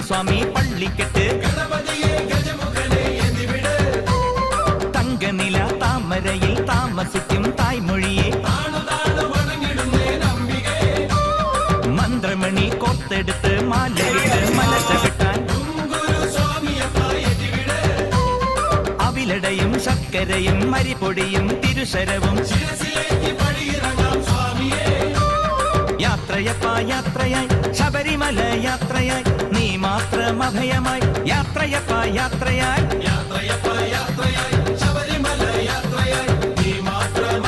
സ്വാമി പള്ളിക്കെട്ട് തങ്കനില താമരയിൽ താമസിക്കും തായ്മൊഴിയെ മന്ത്രമണി കോർത്തെടുത്ത് മാലയിട്ട് മല ചവിട്ടാൻ അവിലടയും ശർക്കരയും മരിപ്പൊടിയും തിരുശരവും യാത്രയപ്പ യാത്രയായി ശബരിമല യാത്രയായി നീ മാത്രം അഭയമായി യാത്രയപ്പ യാത്രയായി ശബരിമല യാത്രയായി നീ മാത്രം